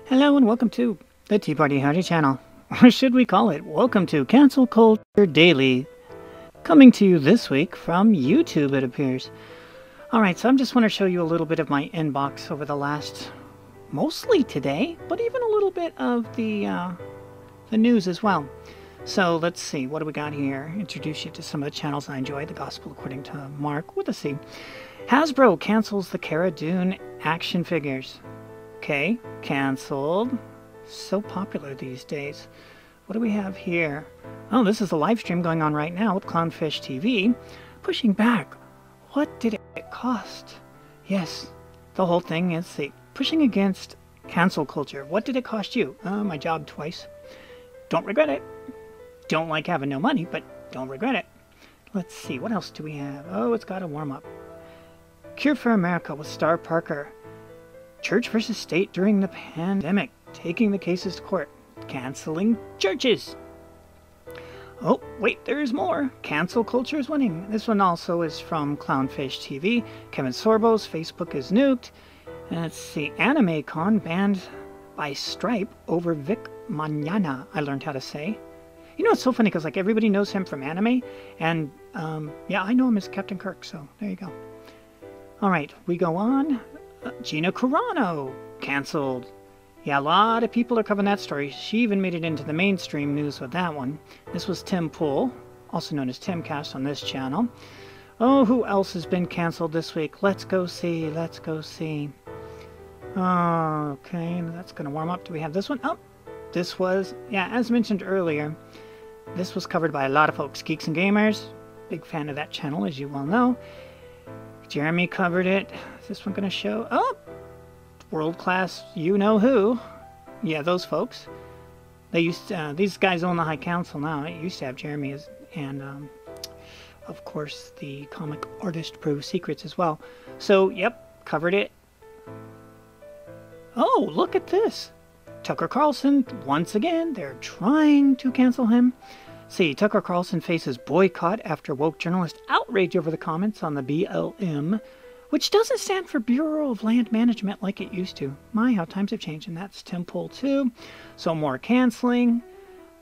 Hello and welcome to the Tea Party Howdy channel, or should we call it, welcome to Cancel Culture Daily, coming to you this week from YouTube, it appears. Alright, so I just want to show you a little bit of my inbox over the last, mostly today, but even a little bit of the news as well. So let's see, what do we got here? Introduce you to some of the channels I enjoy, The Gospel According to Mark with a C. Hasbro cancels the Cara Dune action figures. Okay, canceled. So popular these days. What do we have here? Oh, this is a live stream going on right now with Clownfish TV. Pushing back. What did it cost? Yes, the whole thing is pushing against cancel culture. What did it cost you? My job twice. Don't regret it. Don't like having no money, but don't regret it. Let's see, what else do we have? Oh, it's got to warm up. Cure for America with Star Parker. Church versus state during the pandemic, taking the cases to court, canceling churches. Oh, wait, there's more. Cancel culture is winning. This one also is from Clownfish TV. Kevin Sorbo's Facebook is nuked. And let's see, Anime Con banned by Stripe over Vic Mañana, I learned how to say. You know, it's so funny because like everybody knows him from anime, and yeah, I know him as Captain Kirk, so there you go. All right, we go on. Gina Carono canceled. Yeah, a lot of people are covering that story. She even made it into the mainstream news with that one. This was Tim Pool, also known as Timcast on this channel. Oh, who else has been canceled this week? Let's go see. Let's go see. Okay, that's going to warm up. Do we have this one? Oh, this was, yeah, as mentioned earlier, this was covered by a lot of folks. Geeks and Gamers, big fan of that channel, as you well know. Jeremy covered it. Is this one going to show? Oh, world class, you know who. Yeah, those folks. They used to, these guys own the High Council now. It used to have Jeremy as, and of course the comic artist Pro Secrets as well. So, yep, covered it. Oh, look at this. Tucker Carlson, once again, they're trying to cancel him. See, Tucker Carlson faces boycott after woke journalist outrage over the comments on the BLM, which doesn't stand for Bureau of Land Management like it used to. My, how times have changed, and that's Tim Pool too. So more canceling.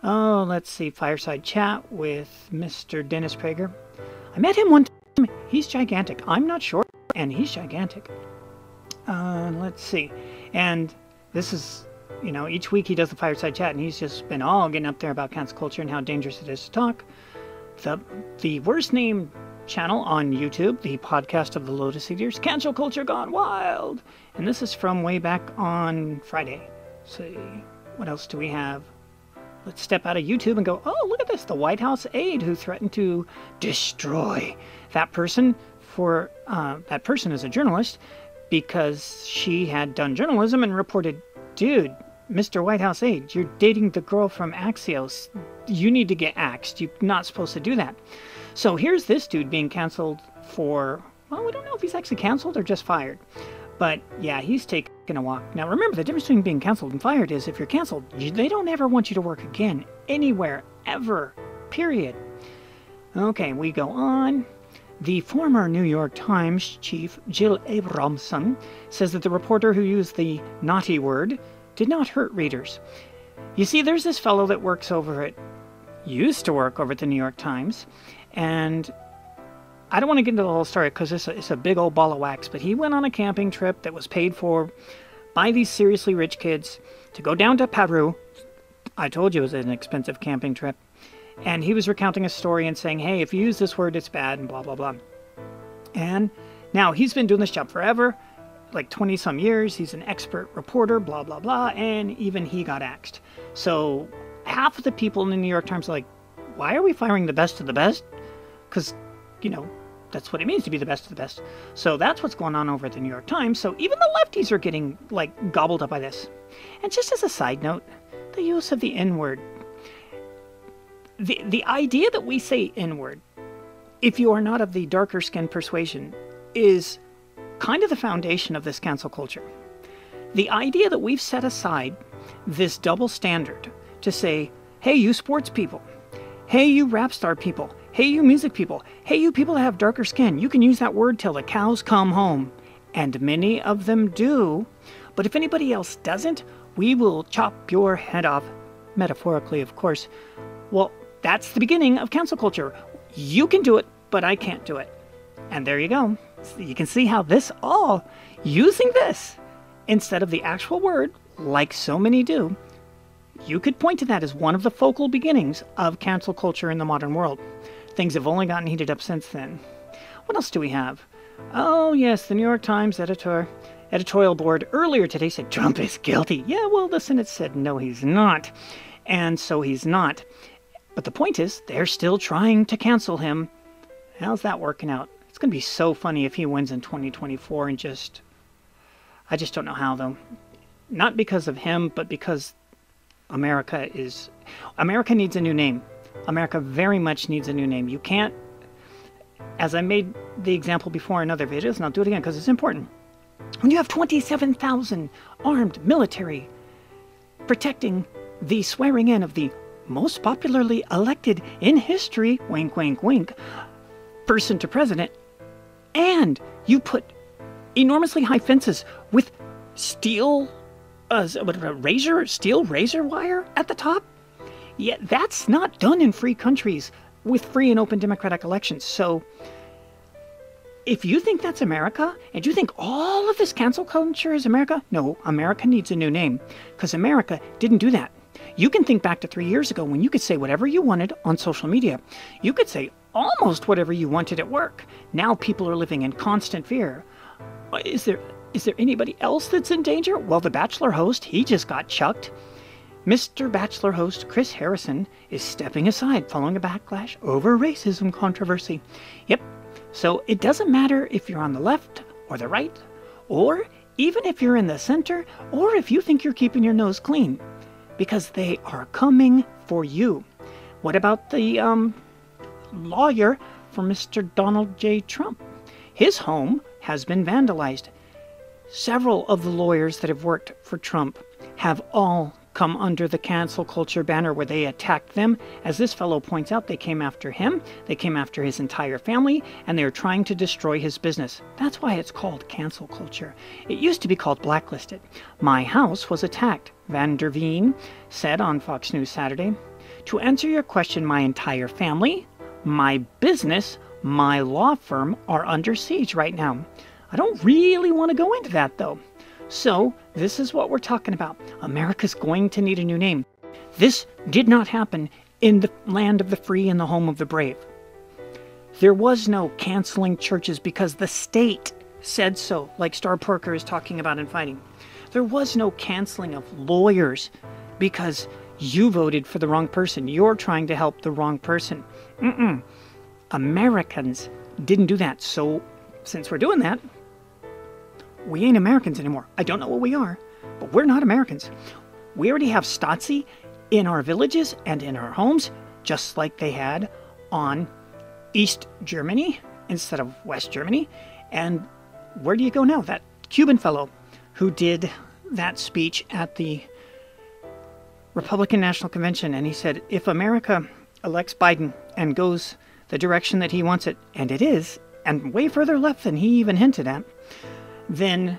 Oh, let's see, fireside chat with Mr. Dennis Prager. I met him one time. He's gigantic. I'm not short, and he's gigantic. Let's see. And this is, you know, each week he does the fireside chat, and he's just been all getting up there about cancel culture and how dangerous it is to talk. The worst named channel on YouTube, the podcast of the Lotus Eaters, Cancel Culture Gone Wild. And this is from way back on Friday. Let's see, what else do we have? Let's step out of YouTube and go, oh, look at this, the White House aide who threatened to destroy that person for, that person is a journalist because she had done journalism and reported, dude, Mr. White House aide, you're dating the girl from Axios. You need to get axed. You're not supposed to do that. So here's this dude being canceled for, well, we don't know if he's actually canceled or just fired. But yeah, he's taking a walk. Now remember, the difference between being canceled and fired is if you're canceled, they don't ever want you to work again, anywhere, ever, period. Okay, we go on. The former New York Times chief, Jill Abramson, says that the reporter who used the naughty word did not hurt readers. You see, there's this fellow that works over at, used to work over at the New York Times, and I don't want to get into the whole story because it's a big old ball of wax, but he went on a camping trip that was paid for by these seriously rich kids to go down to Peru. I told you it was an expensive camping trip. And he was recounting a story and saying, hey, if you use this word, it's bad, and blah, blah, blah. And now he's been doing this job forever, like 20-some years. He's an expert reporter, blah, blah, blah, and even he got axed. So half of the people in the New York Times are like, why are we firing the best of the best? Because, you know, that's what it means to be the best of the best. So that's what's going on over at the New York Times. So even the lefties are getting, like, gobbled up by this. And just as a side note, the use of the N-word. The idea that we say N-word, if you are not of the darker skin persuasion, is kind of the foundation of this cancel culture. The idea that we've set aside this double standard to say, hey, you sports people, hey, you rap star people, hey, you music people, hey, you people that have darker skin, you can use that word till the cows come home. And many of them do, But if anybody else doesn't, we will chop your head off. Metaphorically, of course. Well, that's the beginning of cancel culture. You can do it, but I can't do it. And there you go. So you can see how this all, using this instead of the actual word, like so many do, you could point to that as one of the focal beginnings of cancel culture in the modern world. Things have only gotten heated up since then. What else do we have? Oh, yes, the New York Times editorial board earlier today said Trump is guilty. Yeah, well, the Senate said no, he's not. And so he's not. But the point is, they're still trying to cancel him. How's that working out? It's going to be so funny if he wins in 2024 and I just don't know how, though. Not because of him, but because America needs a new name. America very much needs a new name. You can't, as I made the example before in other videos, and I'll do it again because it's important. When you have 27,000 armed military protecting the swearing in of the most popularly elected in history, wink, wink, wink, person to president, and you put enormously high fences with steel razor wire at the top. Yeah, that's not done in free countries with free and open democratic elections. So if you think that's America, and you think all of this cancel culture is America, no, America needs a new name, because America didn't do that. You can think back to 3 years ago when you could say whatever you wanted on social media. You could say almost whatever you wanted at work. Now people are living in constant fear. Is there anybody else that's in danger? Well, the Bachelor host, he just got chucked. Mr. Bachelor host Chris Harrison is stepping aside following a backlash over racism controversy. Yep. So it doesn't matter if you're on the left or the right, or even if you're in the center, or if you think you're keeping your nose clean, because they are coming for you. What about the lawyer for Mr. Donald J. Trump? His home has been vandalized. Several of the lawyers that have worked for Trump have all come under the cancel culture banner where they attacked them. As this fellow points out, they came after him, they came after his entire family, and they are trying to destroy his business. That's why it's called cancel culture. It used to be called blacklisted. My house was attacked, Van der Veen said on Fox News Saturday. To answer your question, my entire family, my business, my law firm are under siege right now. I don't really want to go into that, though. So, this is what we're talking about. America's going to need a new name. This did not happen in the land of the free and the home of the brave. There was no canceling churches because the state said so, like Star Parker is talking about and fighting. There was no canceling of lawyers because you voted for the wrong person. You're trying to help the wrong person. Americans didn't do that. So, since we're doing that, we ain't Americans anymore. I don't know what we are, but we're not Americans. We already have Stasi in our villages and in our homes, just like they had on East Germany instead of West Germany. And where do you go now? That Cuban fellow who did that speech at the Republican National Convention, and he said, if America elects Biden and goes the direction that he wants it, and it is, and way further left than he even hinted at, then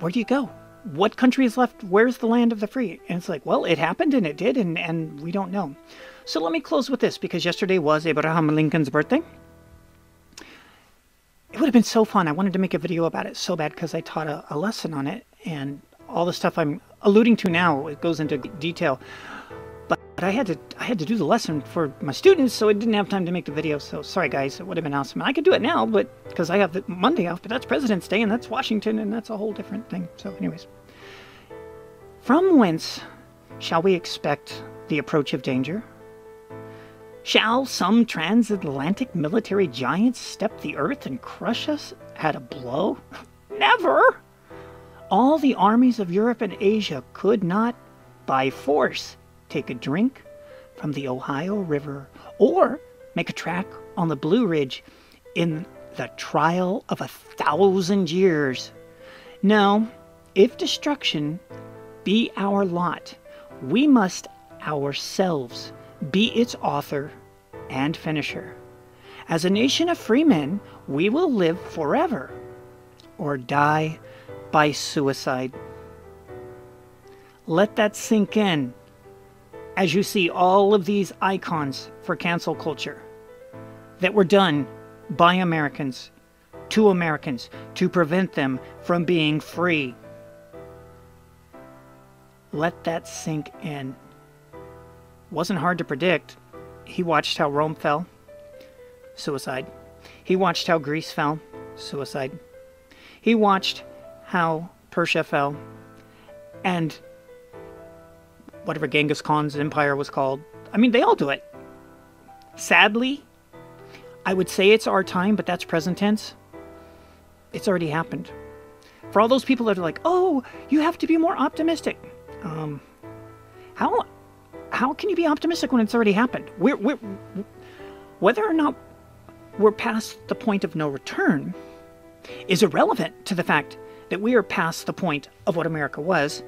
where do you go? What country is left? Where's the land of the free? And it's like, well, it happened and it did, and we don't know. So let me close with this, because yesterday was Abraham Lincoln's birthday. It would have been so fun. I wanted to make a video about it so bad because I taught a lesson on it, and all the stuff I'm alluding to now, it goes into detail. But I had to do the lesson for my students, so I didn't have time to make the video. So sorry, guys. It would have been awesome. I could do it now, but because I have the Monday off, but that's President's Day, and that's Washington, and that's a whole different thing. So anyways. From whence shall we expect the approach of danger? Shall some transatlantic military giant step the earth and crush us at a blow? Never! All the armies of Europe and Asia could not, by force, take a drink from the Ohio River or make a track on the Blue Ridge in the trial of 1,000 years. No, if destruction be our lot, we must ourselves be its author and finisher. As a nation of free men, we will live forever or die by suicide. Let that sink in as you see all of these icons for cancel culture that were done by Americans to prevent them from being free. Let that sink in. Wasn't hard to predict. He watched how Rome fell. Suicide. He watched how Greece fell. Suicide. He watched how Persia fell. And whatever Genghis Khan's empire was called. I mean, they all do it. Sadly, I would say it's our time, but that's present tense. It's already happened. For all those people that are like, oh, you have to be more optimistic. How can you be optimistic when it's already happened? Whether or not we're past the point of no return is irrelevant to the fact that we are past the point of what America was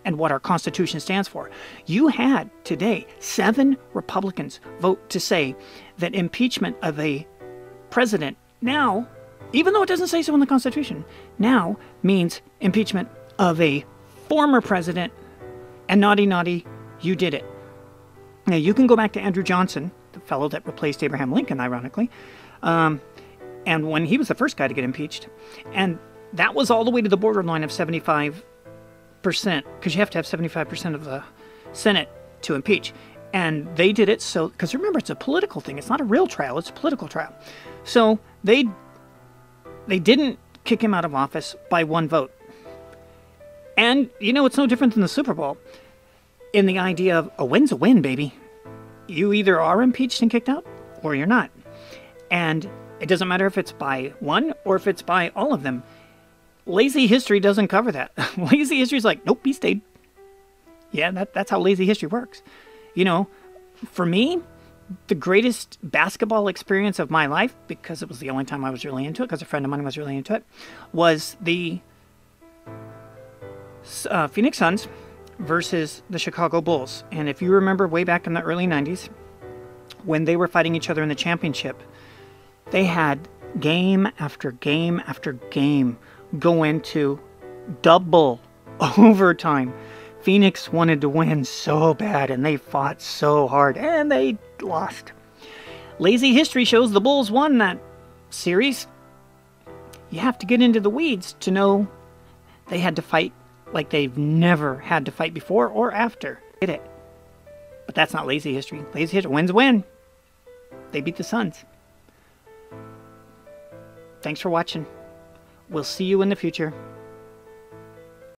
and what our Constitution stands for. You had today 7 Republicans vote to say that impeachment of a president now, even though it doesn't say so in the Constitution, now means impeachment of a former president. And naughty, you did it. Now, you can go back to Andrew Johnson, the fellow that replaced Abraham Lincoln, ironically, and when he was the first guy to get impeached. And that was all the way to the borderline of 75%, because you have to have 75% of the Senate to impeach. And they did it so, because remember, it's a political thing. It's not a real trial. It's a political trial. So they didn't kick him out of office by 1 vote. And, you know, it's no different than the Super Bowl in the idea of a win's a win, baby. You either are impeached and kicked out, or you're not. And it doesn't matter if it's by 1 or if it's by all of them. Lazy history doesn't cover that. Lazy history is like, nope, he stayed. Yeah, that's how lazy history works. You know, for me, the greatest basketball experience of my life, because it was the only time I was really into it, because a friend of mine was really into it, was the Phoenix Suns versus the Chicago Bulls. And if you remember way back in the early 90s, when they were fighting each other in the championship, they had game after game after game go into double overtime. Phoenix wanted to win so bad, and they fought so hard, and they lost. Lazy history shows the Bulls won that series. You have to get into the weeds to know they had to fight like they've never had to fight before or after. Did it. But that's not lazy history. Lazy history. Wins win. They beat the Suns. Thanks for watching. We'll see you in the future.